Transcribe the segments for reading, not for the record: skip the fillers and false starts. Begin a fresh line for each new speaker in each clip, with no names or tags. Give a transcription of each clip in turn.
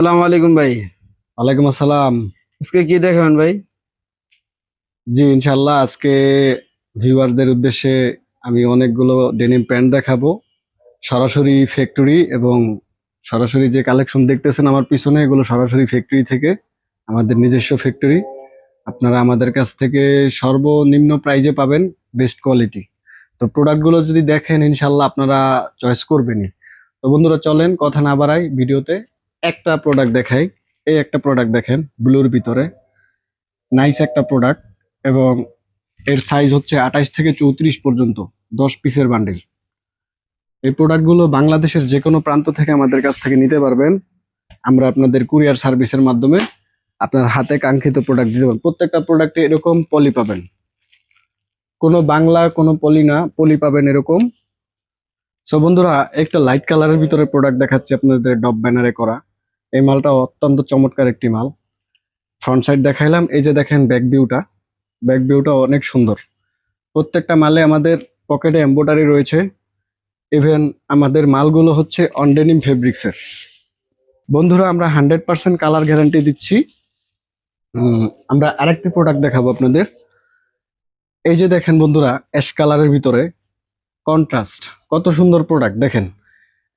আসসালামু আলাইকুম ভাই।
ওয়ালাইকুম আসসালাম।
আজকে কি দেখাবেন ভাই?
জি, ইনশাল্লাহ আজকে ভিউয়ারদের উদ্দেশ্যে আমি অনেকগুলো ডেনিম প্যান্ট দেখাবো, সরাসরি ফ্যাক্টরি এবং সরাসরি যে কালেকশন দেখতেছেন আমার পিছনে, এগুলো সরাসরি ফ্যাক্টরি থেকে, আমাদের নিজস্ব ফ্যাক্টরি। আপনারা আমাদের কাছ থেকে সর্বনিম্ন প্রাইজে পাবেন, বেস্ট কোয়ালিটি। তো প্রোডাক্টগুলো যদি দেখেন ইনশাল্লাহ আপনারা চয়েস করবেনই। তো বন্ধুরা চলেন কথা না বাড়াই, ভিডিওতে একটা প্রোডাক্ট দেখাই। এই একটা প্রোডাক্ট দেখেন, ব্লুর ভিতরে নাইস একটা প্রোডাক্ট, এবং এর সাইজ হচ্ছে 28 থেকে 34 পর্যন্ত, 10 পিসের বান্ডিল। এই প্রোডাক্টগুলো বাংলাদেশের যে কোনো প্রান্ত থেকে আমাদের কাছ থেকে নিতে পারবেন। আমরা আপনাদের কুরিয়ার সার্ভিসের মাধ্যমে আপনার হাতে কাঙ্ক্ষিত প্রোডাক্ট দিতে পারবেন। প্রত্যেকটা প্রোডাক্টে এরকম পলি পাবেন, কোনো বাংলা কোনো পলি না, পলি পাবেন এরকম। সো বন্ধুরা, একটা লাইট কালারের ভিতরে প্রোডাক্ট দেখাচ্ছি আপনাদের, ডব ব্যানারে করা। এই মালটা অত্যন্ত চমৎকার একটি মাল। ফ্রন্ট সাইড দেখাইলাম, এই যে দেখেন ব্যাক ভিউটা অনেক সুন্দর। প্রত্যেকটা মালে আমাদের পকেটে এমব্রয়ডারি রয়েছে। ইভেন আমাদের মালগুলো হচ্ছে অনডেনিম ফেব্রিক্সের। বন্ধুরা, আমরা 100% কালার গ্যারান্টি দিচ্ছি। আমরা আরেকটি প্রোডাক্ট দেখাবো আপনাদের। এই যে দেখেন বন্ধুরা, অ্যাশ কালারের ভিতরে কন্ট্রাস্ট, কত সুন্দর প্রোডাক্ট দেখেন।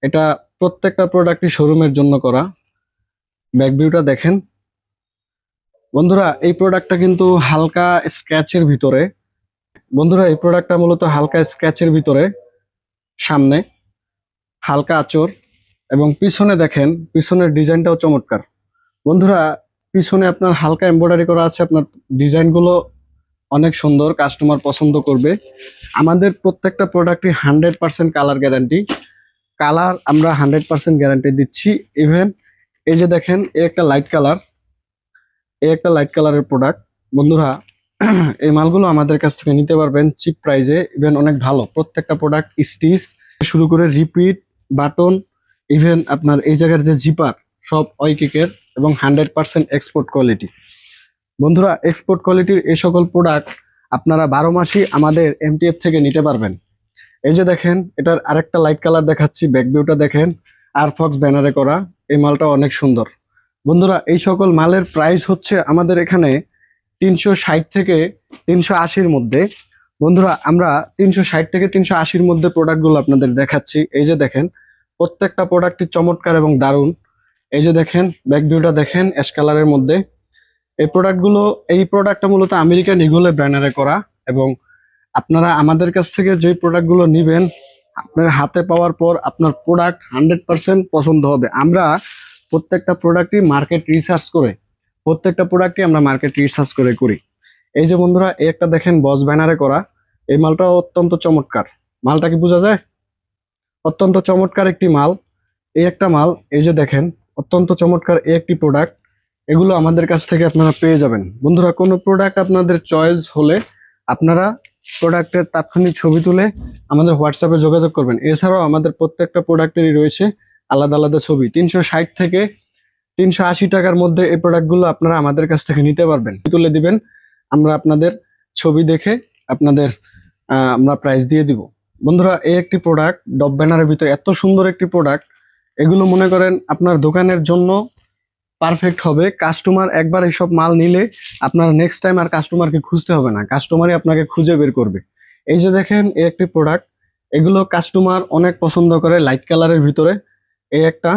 এটা প্রত্যেকটা প্রোডাক্টই শোরুমের জন্য করা। ব্যাক ভিউটা দেখেন বন্ধুরা, এই প্রোডাক্টটা কিন্তু হালকা স্ক্র্যাচের ভিতরে। বন্ধুরা, এই প্রোডাক্টটা মূলত হালকা স্ক্র্যাচের ভিতরে, সামনে হালকা আঁচড়, এবং পিছনে দেখেন, পিছনের ডিজাইনটাও চমৎকার। বন্ধুরা, পিছনে আপনার হালকা এমব্রয়ডারি করা আছে, আপনার ডিজাইনগুলো অনেক সুন্দর, কাস্টমার পছন্দ করবে। আমাদের প্রত্যেকটা প্রোডাক্টই 100% কালার গ্যারান্টি। কালার আমরা 100% গ্যারান্টি দিচ্ছি। ইভেন এই যে দেখেন, এই একটা লাইট কালারের প্রোডাক্ট। বন্ধুরা, এই মালগুলো আমাদের কাছ থেকে নিতে পারবেন চিপ প্রাইজে। ইভেন অনেক ভালো প্রত্যেকটা প্রোডাক্ট, স্টিচ শুরু করে রিপিট, বাটন, ইভেন আপনার এই জায়গার যে জিপার, সব ওয়াইকিকের এবং 100% এক্সপোর্ট কোয়ালিটি। বন্ধুরা, এক্সপোর্ট কোয়ালিটির এই সকল প্রোডাক্ট আপনারা 12 মাসই আমাদের এমটিএফ থেকে নিতে পারবেন। এই যে দেখেন, এটার আরেকটা লাইট কালার দেখাচ্ছি, ব্যাক ভিউটা দেখেন, আর ফক্স ব্যানারে করা। এই মালটা অনেক সুন্দর। বন্ধুরা, এই সকল মালের প্রাইস হচ্ছে আমাদের এখানে 360 থেকে 380-র মধ্যে। বন্ধুরা, আমরা 360 থেকে 380-র মধ্যে প্রোডাক্টগুলো আপনাদের দেখাচ্ছি। এই যে দেখেন, প্রত্যেকটা প্রোডাক্টই চমৎকার এবং দারুণ। এই যে দেখেন, ব্যাক ভিউটা দেখেন, অ্যাশ কালারের মধ্যে। এই প্রোডাক্টটা মূলত আমেরিকান ইগলে ব্র্যান্ডারে করা। এবং আপনারা আমাদের কাছ থেকে যে প্রোডাক্টগুলো নিবেন, আপনার হাতে পাওয়ার পর আপনার প্রোডাক্ট 100% পছন্দ হবে। আমরা প্রত্যেকটা প্রোডাক্টই করি। এই যে বন্ধুরা, এই একটা দেখেন, বস ব্যানারে করা। এই মালটা অত্যন্ত চমৎকার। মালটা কি বোঝা যায়? অত্যন্ত চমৎকার একটি মাল। এই একটা মাল, এই যে দেখেন, অত্যন্ত চমৎকার এই একটি প্রোডাক্ট। এগুলো আমাদের কাছ থেকে আপনারা পেয়ে যাবেন। বন্ধুরা, কোনো প্রোডাক্ট আপনাদের চয়েস হলে আপনারা প্রোডাক্টের তাৎক্ষণিক ছবি তুলে আমাদের হোয়াটসঅ্যাপে যোগাযোগ করবেন। এছাড়াও আমাদের প্রত্যেকটা প্রোডাক্টেরই রয়েছে আলাদা আলাদা ছবি। 360 থেকে 380 টাকার মধ্যে এই প্রোডাক্টগুলো আপনারা আমাদের কাছ থেকে নিতে পারবেন। তুলে দিবেন, আমরা আপনাদের ছবি দেখে আপনাদের আমরা প্রাইস দিয়ে দিব। বন্ধুরা, এই একটি প্রোডাক্ট ডব ব্যানারের ভিতরে, এত সুন্দর একটি প্রোডাক্ট। এগুলো মনে করেন আপনার দোকানের জন্য পারফেক্ট হবে। কাস্টমার একবার এইসব মাল নিলে আপনার নেক্সট টাইম আর কাস্টমারকে খুঁজতে হবে না, কাস্টমারই আপনাকে খুঁজে বের করবে। এই যে দেখেন, এই একটি প্রোডাক্ট, এগুলো কাস্টমার অনেক পছন্দ করে, লাইট কালারের ভিতরে। এই একটা,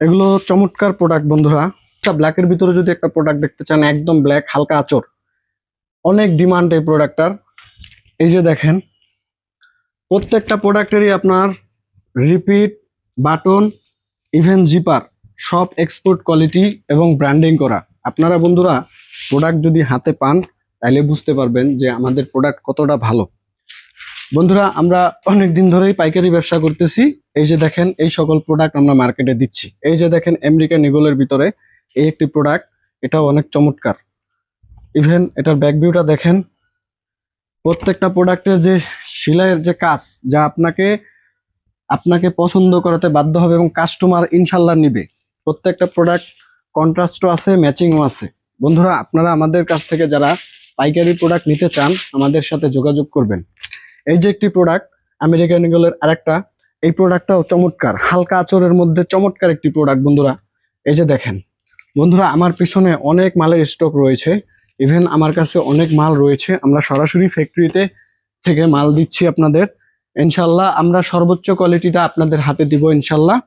এগুলো চমৎকার প্রোডাক্ট। বন্ধুরা, একটা ব্ল্যাকের ভিতরে যদি একটা প্রোডাক্ট দেখতে চান, একদম ব্ল্যাক, হালকা আঁচড়, অনেক ডিমান্ড এই প্রোডাক্টটার। এই যে দেখেন, প্রত্যেকটা প্রোডাক্টেরই আপনার রিপিট, বাটন, ইভেন জিপার, সব এক্সপোর্ট কোয়ালিটি এবং ব্র্যান্ডিং করা। আপনারা বন্ধুরা প্রোডাক্ট যদি হাতে পান, তাহলে বুঝতে পারবেন যে আমাদের প্রোডাক্ট কতটা ভালো। বন্ধুরা, আমরা অনেক দিন ধরেই পাইকারি ব্যবসা করতেছি। এই যে দেখেন, এই সকল প্রোডাক্ট আমরা মার্কেটে দিচ্ছি। এই যে দেখেন, আমেরিকান ইগলের ভিতরে এই একটি প্রোডাক্ট, এটাও অনেক চমৎকার। ইভেন এটার ব্যাক ভিউটা দেখেন। প্রত্যেকটা প্রোডাক্টের যে সেলাইয়ের যে কাজ, যা আপনাকে আপনাকে পছন্দ করাতে বাধ্য হবে এবং কাস্টমার ইনশাল্লাহ নিবে। প্রত্যেকটা প্রোডাক্ট কন্ট্রাস্টও আছে, ম্যাচিংও আছে। বন্ধুরা, আপনারা আমাদের কাছ থেকে যারা পাইকারি প্রোডাক্ট নিতে চান, আমাদের সাথে যোগাযোগ করবেন। এই যে একটি প্রোডাক্ট, আমেরিকান ইগলের আরেকটা, এই প্রোডাক্টটাও চমৎকার, হালকা আঁচড়ের মধ্যে চমৎকার একটি প্রোডাক্ট। বন্ধুরা, এই যে দেখেন বন্ধুরা, আমার পিছনে অনেক মালের স্টক রয়েছে, ইভেন আমার কাছে অনেক মাল রয়েছে। আমরা সরাসরি ফ্যাক্টরিতে থেকে মাল দিচ্ছি আপনাদের। ইনশাল্লাহ আমরা সর্বোচ্চ কোয়ালিটিটা আপনাদের হাতে দিব ইনশাল্লাহ।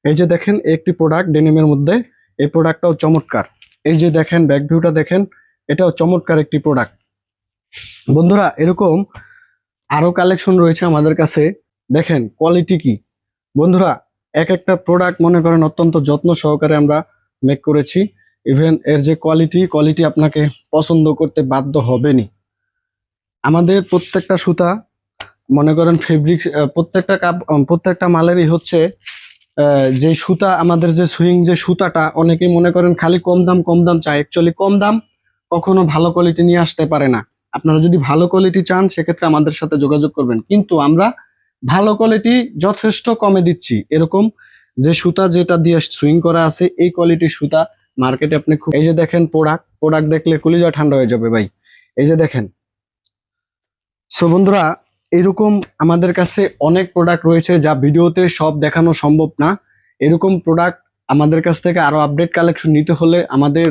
এই যে দেখেন একটি প্রোডাক্ট ডেনিমের মধ্যে, এই প্রোডাক্টটাও চমৎকার। এই যে দেখেন ব্যাক ভিউটা দেখেন, এটাও চমৎকার একটি প্রোডাক্ট। বন্ধুরা এরকম আরো কালেকশন রয়েছে আমাদের কাছে, দেখেন কোয়ালিটি কি। বন্ধুরা এক একটা প্রোডাক্ট মনে করেন অত্যন্ত যত্ন সহকারে আমরা মেক করেছি। ইভেন এর যে কোয়ালিটি আপনাকে পছন্দ করতে বাধ্য হবেনি। আমাদের প্রত্যেকটা সুতা মনে করেন ফেব্রিক, প্রত্যেকটা মালেরই হচ্ছে যে সুতা, আমাদের যে সুইং যে সুতাটা, অনেকেই মনে করেন খালি কম দাম চায়। অ্যাকচুয়ালি কম দাম কখনো ভালো কোয়ালিটি নিয়ে আসতে পারে না। আপনারা যদি ভালো কোয়ালিটি চান সেক্ষেত্রে আমাদের সাথে যোগাযোগ করবেন, কিন্তু আমরা ভালো কোয়ালিটি যথেষ্ট কমে দিচ্ছি। এরকম যে সুতা যেটা দিয়ে সুইং করা আছে এই কোয়ালিটির সুতা মার্কেটে আপনি খুব, এই যে দেখেন প্রোডাক্ট দেখলে কলিজা ঠান্ডা হয়ে যাবে ভাই। এই যে দেখেন। সো বন্ধুরা এরকম আমাদের কাছে অনেক প্রোডাক্ট রয়েছে যা ভিডিওতে সব দেখানো সম্ভব না। এরকম প্রোডাক্ট আমাদের কাছ থেকে আরো আপডেট কালেকশন নিতে হলে আমাদের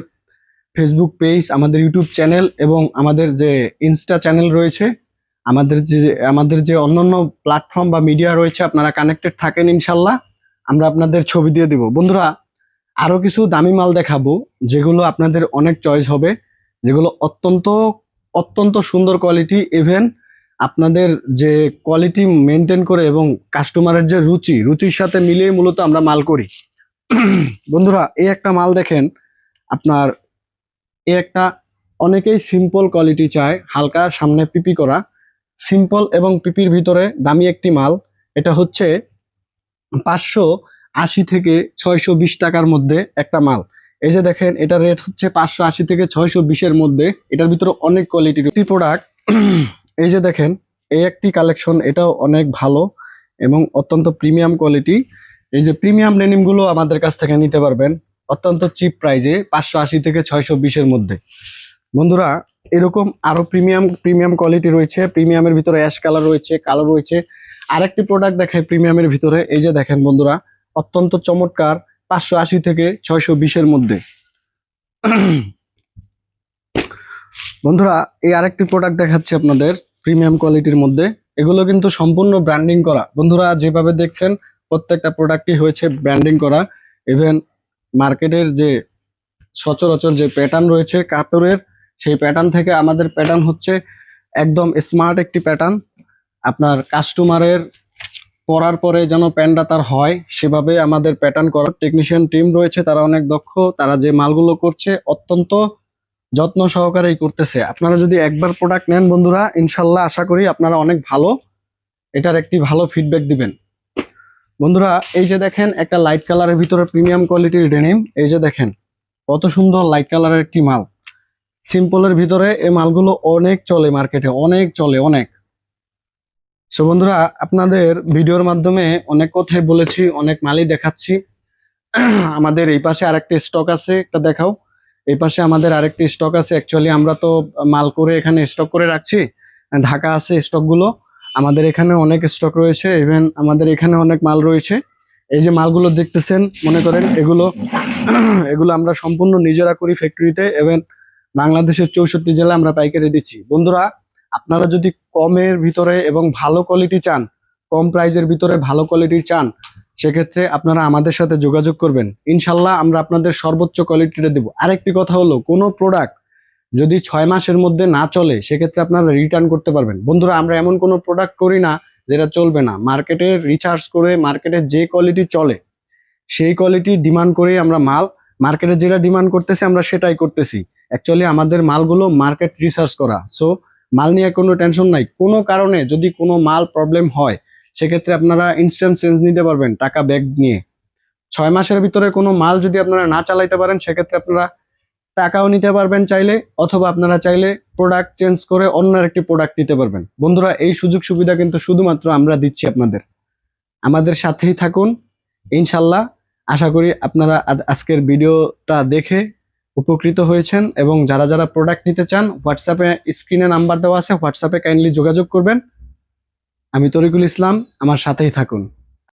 ফেসবুক পেজ, আমাদের ইউটিউব চ্যানেল এবং আমাদের যে ইনস্টা চ্যানেল রয়েছে, আমাদের যে অন্যান্য প্ল্যাটফর্ম বা মিডিয়া রয়েছে, আপনারা কানেক্টেড থাকেন ইনশাল্লাহ। আমরা আপনাদের ছবি দিয়ে দিব। বন্ধুরা আরো কিছু দামি মাল দেখাবো যেগুলো আপনাদের অনেক চয়েস হবে, যেগুলো অত্যন্ত অত্যন্ত সুন্দর কোয়ালিটি। ইভেন আপনাদের যে কোয়ালিটি মেনটেন করে এবং কাস্টমারের যে রুচির সাথে মিলিয়ে মূলত আমরা মাল করি। বন্ধুরা এই একটা মাল দেখেন, আপনার এই একটা, অনেকেই সিম্পল কোয়ালিটি চায়, হালকা সামনে পিপি করা, সিম্পল এবং পিপির ভিতরে দামি একটি মাল। এটা হচ্ছে 580 থেকে 620 টাকার মধ্যে একটা মাল। এই যে দেখেন এটা রেট হচ্ছে 580 থেকে 620-এর মধ্যে। এটার ভিতরে অনেক কোয়ালিটির একটি প্রোডাক্ট। এই যে দেখেন এই একটি কালেকশন, এটাও অনেক ভালো এবং অত্যন্ত প্রিমিয়াম কোয়ালিটি। এই যে প্রিমিয়াম ডেনিম গুলো আমাদের কাছ থেকে নিতে পারবেন অত্যন্ত চিপ প্রাইজে, 580 থেকে 620-এর মধ্যে। বন্ধুরা এরকম আরো প্রিমিয়াম কোয়ালিটি রয়েছে। প্রিমিয়ামের ভিতরে অ্যাশ কালার রয়েছে, কালো রয়েছে। আরেকটি প্রোডাক্ট দেখায় প্রিমিয়ামের ভিতরে, এই যে দেখেন বন্ধুরা অত্যন্ত চমৎকার, 580 থেকে 620-এর মধ্যে। বন্ধুরা এই আরেকটি প্রোডাক্ট দেখাচ্ছি আপনাদের প্রিমিয়াম কোয়ালিটির মধ্যে। এগুলো কিন্তু সম্পূর্ণ ব্র্যান্ডিং করা। বন্ধুরা যেভাবে দেখছেন প্রত্যেকটা প্রোডাক্টই হয়েছে ব্র্যান্ডিং করা। ইভেন মার্কেটের যে সচরাচর যে প্যাটার্ন রয়েছে কাপড়ের, সেই প্যাটার্ন থেকে আমাদের প্যাটার্ন হচ্ছে একদম স্মার্ট একটি প্যাটার্ন। আপনার কাস্টমারের পরার পরে যেন প্যান্টটা তার হয় সেভাবে আমাদের প্যাটার্ন করার টেকনিশিয়ান টিম রয়েছে, তারা অনেক দক্ষ। তারা যে মালগুলো করছে অত্যন্ত যত্ন সহকারেই করতেছে। আপনারা যদি একবার প্রোডাক্ট নেন বন্ধুরা, ইনশাল্লাহ আশা করি আপনারা অনেক ভালো, এটার একটি ভালো ফিডব্যাক দিবেন। বন্ধুরা এই যে দেখেন একটা লাইট কালারের ভিতরে প্রিমিয়াম কোয়ালিটির ডেনিম। এই যে দেখেন কত সুন্দর লাইট কালারের একটি মাল। সিম্পলের ভিতরে এই মালগুলো অনেক চলে মার্কেটে, অনেক চলে অনেক। সো বন্ধুরা আপনাদের ভিডিওর মাধ্যমে অনেক কথাই বলেছি, অনেক মালই দেখাচ্ছি। আমাদের এই পাশে আরেকটি স্টক আছে, একটা দেখাও। এই পাশে আমাদের আরেকটি স্টক আছে। অ্যাকচুয়ালি আমরা তো মাল করে এখানে স্টক করে রাখছি, ঢাকা আছে স্টকগুলো। আমাদের এখানে অনেক স্টক রয়েছে, ইভেন আমাদের এখানে অনেক মাল রয়েছে। এই যে মালগুলো দেখতেছেন মনে করেন এগুলো আমরা সম্পূর্ণ নিজেরা করি ফ্যাক্টরিতে, এবং বাংলাদেশের 64 জেলা আমরা পাইকারি দিচ্ছি। বন্ধুরা আপনারা যদি কমের ভিতরে এবং ভালো কোয়ালিটি চান, কম প্রাইজের ভিতরে ভালো কোয়ালিটি চান, সেক্ষেত্রে আপনারা আমাদের সাথে যোগাযোগ করবেন। ইনশাল্লাহ আমরা আপনাদের সর্বোচ্চ কোয়ালিটিটা দেবো। আরেকটি কথা হলো, কোনো প্রোডাক্ট যদি 6 মাসের মধ্যে না চলে সেক্ষেত্রে আপনারা রিটার্ন করতে পারবেন। বন্ধুরা আমরা এমন কোনো প্রোডাক্ট করি না যেটা চলবে না। মার্কেটে রিসার্চ করে মার্কেটে যে কোয়ালিটি চলে সেই কোয়ালিটি ডিমান্ড করে আমরা মাল, মার্কেটে যেটা ডিমান্ড করতেছি আমরা সেটাই করতেছি। অ্যাকচুয়ালি আমাদের মালগুলো মার্কেট রিসার্চ করা। সো মাল নিয়ে কোনো টেনশন নাই। কোনো কারণে যদি কোনো মাল প্রবলেম হয় সেক্ষেত্রে আপনারা ইনস্ট্যান্ট চেঞ্জ নিতে পারবেন টাকা ব্যাক নিয়ে। 6 মাসের ভিতরে কোনো মাল যদি আপনারা না চালাইতে পারেন সেক্ষেত্রে আপনারা টাকাও নিতে পারবেন চাইলে, অথবা আপনারা চাইলে প্রোডাক্ট চেঞ্জ করে অন্য একটি প্রোডাক্ট নিতে পারবেন। বন্ধুরা এই সুযোগ সুবিধা কিন্তু শুধুমাত্র আমরা দিচ্ছি আপনাদের। আমাদের সাথেই থাকুন ইনশাল্লাহ। আশা করি আপনারা আজকের ভিডিওটা দেখে উপকৃত হয়েছেন, এবং যারা যারা প্রোডাক্ট নিতে চান হোয়াটসঅ্যাপে স্ক্রিনে নাম্বার দেওয়া আছে, হোয়াটসঅ্যাপে কাইন্ডলি যোগাযোগ করবেন। আমি তরিকুল ইসলাম, আমার সাথেই থাকুন।